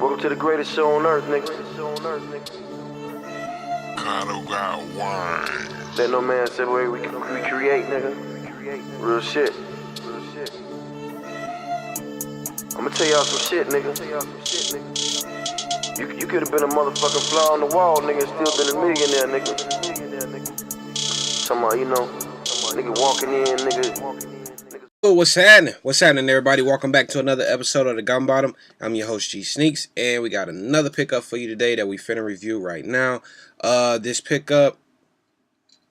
Welcome to the greatest show on earth, nigga. Kato got wine. Let no man separate, we create, nigga. Real shit. I'ma tell y'all some shit, nigga. You could have been a motherfucking fly on the wall, nigga, and still been a millionaire, nigga. Talking about, you know, nigga walking in, nigga. Oh, what's happening? What's happening, everybody? Welcome back to another episode of The Gun Bottom. I'm your host, G Sneaks, and we got another pickup for you today that we finna review right now. This pickup,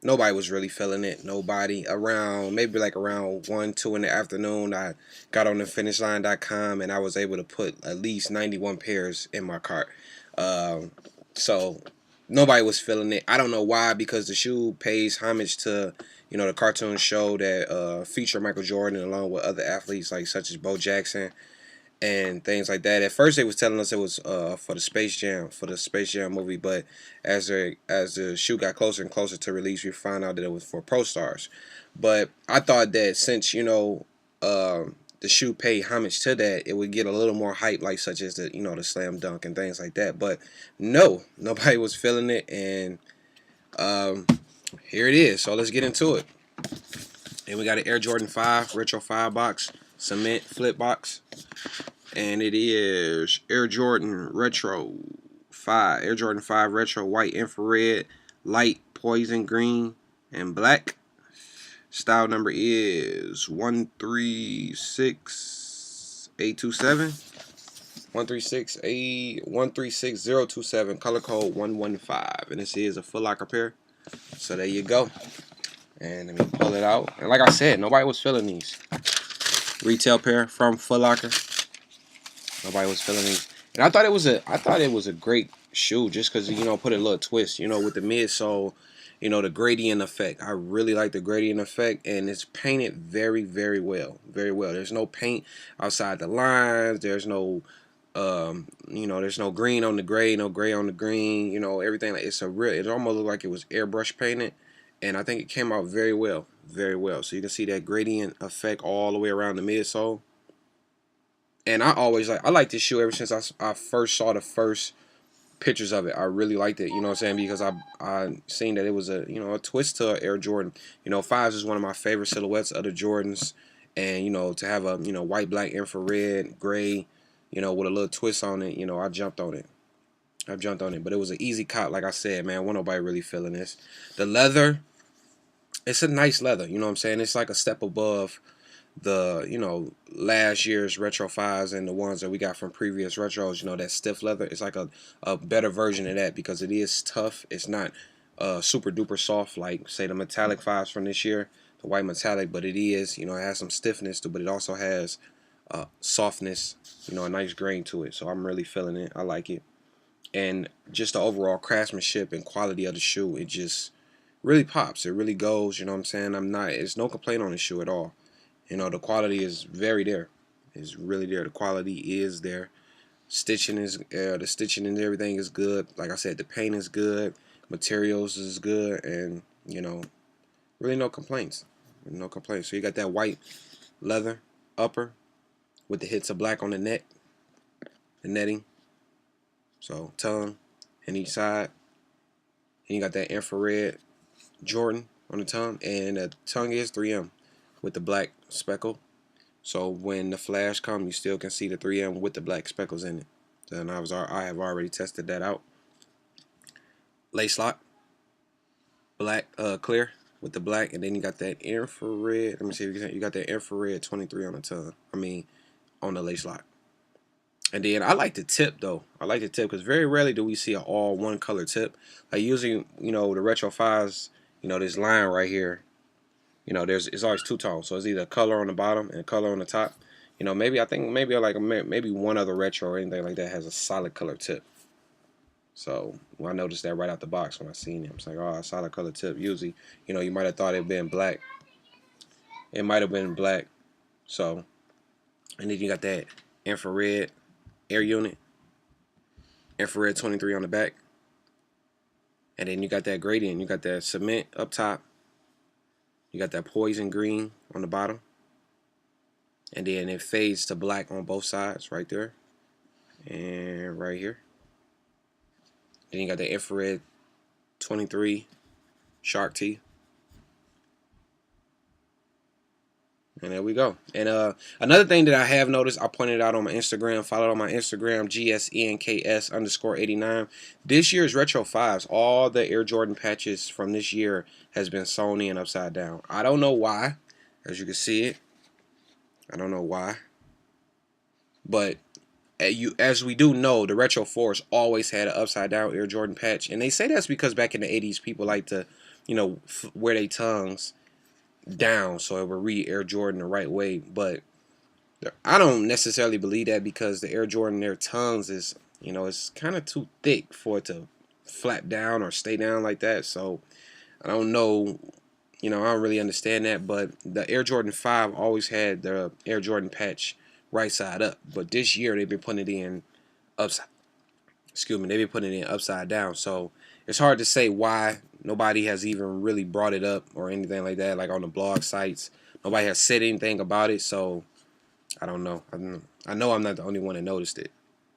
nobody was really feeling it. Nobody. Maybe around 1, 2 in the afternoon, I got on the finishline.com and I was able to put at least 91 pairs in my cart. So nobody was feeling it. I don't know why, because the shoe pays homage to, you know, the cartoon show that featured Michael Jordan along with other athletes such as Bo Jackson and things like that. At first, they was telling us it was for the Space Jam movie, but as the shoe got closer and closer to release, we found out that it was for Pro Stars. But I thought that since, you know, the shoe paid homage to that, it would get a little more hype, such as the, you know, the slam dunk and things like that. But no, nobody was feeling it, and here it is. So let's get into it. And we got an Air Jordan 5 Retro 5 box, cement flip box. And it is Air Jordan Retro 5. Air Jordan 5 Retro white, infrared, light, poison green, and black. Style number is 136827. 136027. Color code 115. And this is a Foot Locker pair. So there you go. And let me pull it out. And like I said, nobody was feeling these. Retail pair from Foot Locker. Nobody was feeling these. And I thought it was a great shoe just because, you know, put a little twist, you know, with the midsole, you know, the gradient effect. I really like the gradient effect, and it's painted very, very well. Very well. There's no paint outside the lines. There's no you know, there's no green on the gray, no gray on the green, you know, everything. It almost looked like it was airbrush painted, and I think it came out very well. Very well. So you can see that gradient effect all the way around the midsole. And I like this shoe ever since I first saw the first pictures of it. I really liked it, you know what I'm saying, because I seen that it was a, you know, a twist to Air Jordan. You know, 5s is one of my favorite silhouettes of the Jordans, and, you know, to have a, you know, white, black, infrared, gray, you know, with a little twist on it, you know, I jumped on it. But it was an easy cop, like I said, man. Wasn't nobody really feeling this. The leather, it's a nice leather, you know what I'm saying. It's like a step above the, you know, last year's Retro 5s and the ones that we got from previous retros. You know, that stiff leather. It's like a better version of that, because it is tough. It's not super duper soft like, say, the metallic 5s from this year, the white metallic, but it is, you know, it has some stiffness to it, but it also has softness, you know, a nice grain to it. So I'm really feeling it. I like it. And just the overall craftsmanship and quality of the shoe, it just really pops. It really goes, you know what I'm saying. There's no complaint on the shoe at all. You know, the quality is very there. It's really there. The quality is there. The stitching and everything is good. Like I said, the paint is good. Materials is good, and, you know, really no complaints. No complaints. So you got that white leather upper with the hits of black on the neck, the netting. So tongue on each side. And you got that infrared Jordan on the tongue, and the tongue is 3M with the black speckle. So when the flash comes, you still can see the 3M with the black speckles in it. And I have already tested that out. Lace lock, black, clear with the black, and then you got that infrared. Let me see if you got that infrared 23 on the tongue. On the lace lock. And then I like the tip though. I like the tip because very rarely do we see an all one color tip. Like usually, you know, the Retro 5s, you know, this line right here, you know, it's always two tones. So it's either color on the bottom and color on the top. You know, maybe one other retro or anything like that has a solid color tip. So I noticed that right out the box when I seen it. I was like, oh, a solid color tip. Usually, you know, you might have thought it'd been black. It might have been black. So, and then you got that infrared air unit, infrared 23 on the back, and then you got that gradient. You got that cement up top. You got that poison green on the bottom, and then it fades to black on both sides right there. and right here. Then you got the infrared 23 shark teeth. And there we go. And another thing that I have noticed, I pointed out on my Instagram, followed on my Instagram, GSENKS_89. This year's Retro 5s, all the Air Jordan patches from this year has been sewn in upside down. I don't know why, as you can see it. I don't know why. But as we do know, the Retro 4s always had an upside down Air Jordan patch. And they say that's because back in the 80s, people like to, you know, wear their tongues down so it would read Air Jordan the right way. But I don't necessarily believe that, because the Air Jordan, their tongues is, you know, it's kind of too thick for it to flap down or stay down like that. So I don't know, you know, I don't really understand that. But the Air Jordan 5 always had the Air Jordan patch right side up, but this year they've been putting it in upside, they've been putting it in upside down. So it's hard to say why. Nobody has even really brought it up or anything like that, like on the blog sites. Nobody has said anything about it, so I don't know. I know I'm not the only one that noticed it.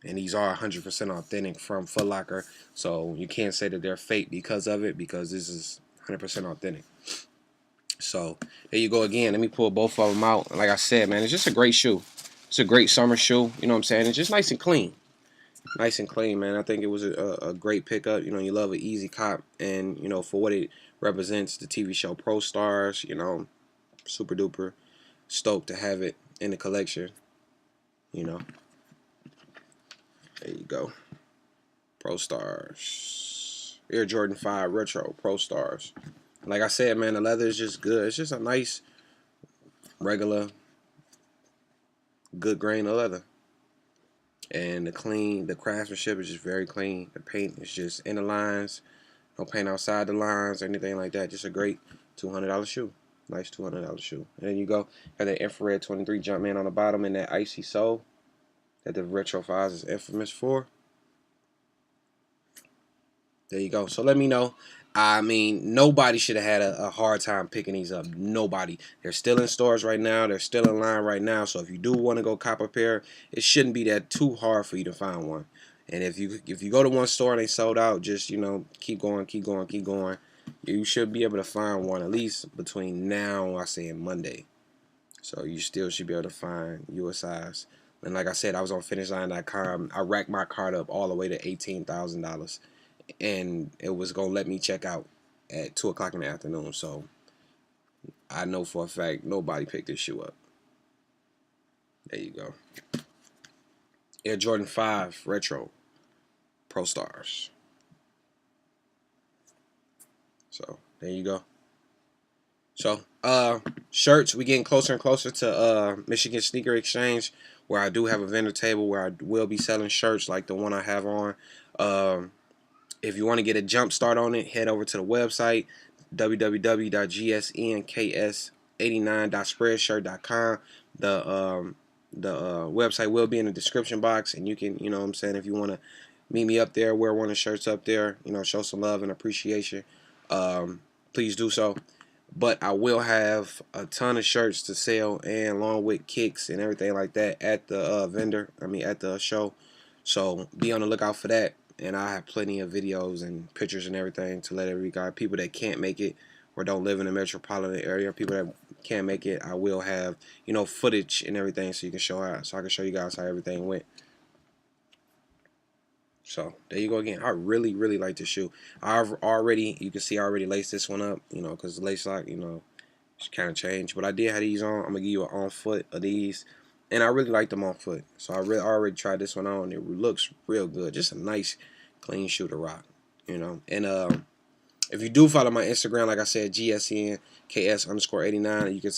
And these are 100% authentic from Foot Locker, so you can't say that they're fake because of it, because this is 100% authentic. So there you go again. Let me pull both of them out. Like I said, man, it's just a great shoe. It's a great summer shoe. You know what I'm saying? It's just nice and clean. Nice and clean, man. I think it was a great pickup. You know, you love an easy cop, and you know, for what it represents, the TV show Pro Stars, you know, super duper stoked to have it in the collection. You know, there you go. Pro Stars, Air Jordan 5 Retro Pro Stars. Like I said, man, the leather is just good. It's just a nice, regular, good grain of leather. And the craftsmanship is just very clean. The paint is just in the lines, no paint outside the lines or anything like that. Just a great $200 shoe. Nice $200 shoe. And then you go, got that infrared 23 Jumpman on the bottom and that icy sole that the Retro 5s is infamous for. There you go. So let me know. I mean, nobody should have had a hard time picking these up. Nobody. They're still in stores right now. They're still in line right now. So if you do want to go cop a pair, it shouldn't be that too hard for you to find one. And if you go to one store and they sold out, just, you know, keep going, keep going, keep going. You should be able to find one at least between now, I say, and Monday. So you still should be able to find you a size. And like I said, I was on finishline.com. I racked my cart up all the way to $18,000. And it was going to let me check out at 2 o'clock in the afternoon. So I know for a fact nobody picked this shoe up. There you go. Air Jordan 5 Retro Pro Stars. So there you go. So shirts, we getting closer and closer to Michigan Sneaker Exchange, where I do have a vendor table where I will be selling shirts like the one I have on. If you want to get a jump start on it, head over to the website, www.gsnks89.spreadshirt.com. The website will be in the description box, and you can, you know what I'm saying, if you want to meet me up there, wear one of the shirts up there, you know, show some love and appreciation, please do so. But I will have a ton of shirts to sell, and along with kicks and everything like that at the at the show. So be on the lookout for that. And I have plenty of videos and pictures and everything to let everybody, people that can't make it or don't live in the metropolitan area, people that can't make it, I will have, you know, footage and everything so you can show out, so I can show you guys how everything went. So there you go again. I really, really like this shoe. I've already, you can see I already laced this one up, you know, because the lace lock, you know, it's kind of changed. But I did have these on. I'm going to give you an on foot of these. And I really like them on foot. So I already tried this one on. It looks real good. Just a nice, clean shoe to rock, you know. And if you do follow my Instagram, like I said, GSNKS_89, you can,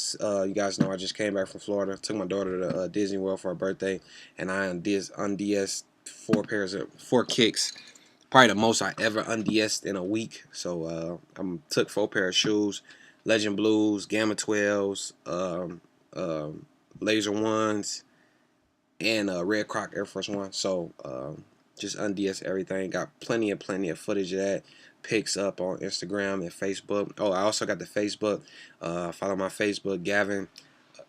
you guys know I just came back from Florida. Took my daughter to Disney World for her birthday. And I unds'd 4 kicks. Probably the most I ever unds'd in a week. So I took 4 pair of shoes. Legend Blues, Gamma 12s, Laser 1s, and Red Croc Air Force 1. So just unds'd everything. Got plenty of footage of that. Pics up on Instagram and Facebook. Oh, I also got the Facebook. Follow my Facebook, Gavin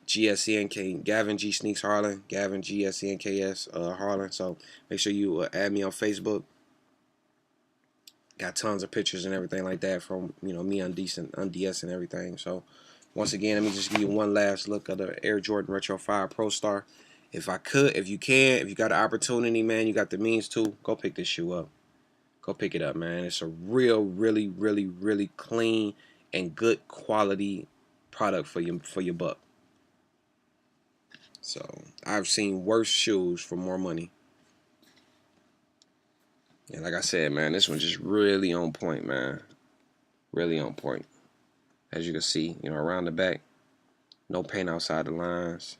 GSCNK, Gavin G Sneaks Harlan, Gavin GSCNKS Harlan. So make sure you add me on Facebook. Got tons of pictures and everything like that from, you know, me on DS and everything. So once again, let me just give you one last look at the Air Jordan Retro 5 Pro Star. If you got an opportunity, man, you got the means to, go pick this shoe up. Go pick it up, man. It's a really, really clean and good quality product for your buck. So I've seen worse shoes for more money. And like I said, man, this one's just really on point, man. Really on point. As you can see, you know, around the back, no paint outside the lines.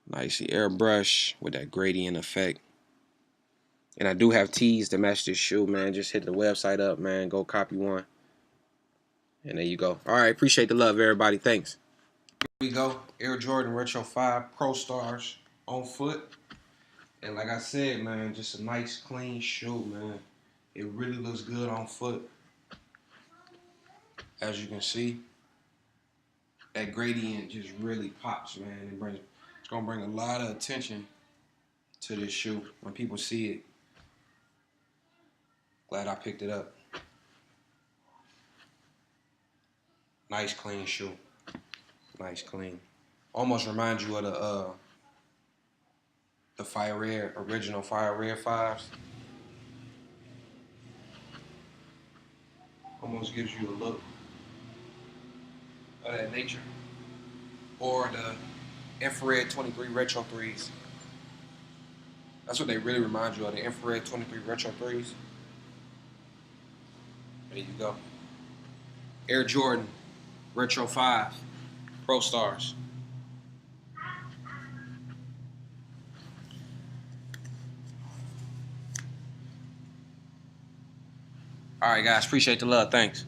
Nicely airbrush with that gradient effect. And I do have tees to match this shoe, man. Just hit the website up, man. Go copy one. And there you go. All right, appreciate the love, everybody. Thanks. Here we go. Air Jordan Retro 5 Pro Stars on foot. And like I said, man, just a nice, clean shoe, man. It really looks good on foot. As you can see, that gradient just really pops, man. It's gonna bring a lot of attention to this shoe when people see it. Glad I picked it up. Nice, clean shoe. Nice, clean. Almost reminds you of the Fire Red, original Fire Red 5s. Almost gives you a look of that nature. Or the Infrared 23 Retro 3s. That's what they really remind you of, the Infrared 23 Retro 3s. There you go. Air Jordan Retro 5 Pro Stars. All right, guys. Appreciate the love. Thanks.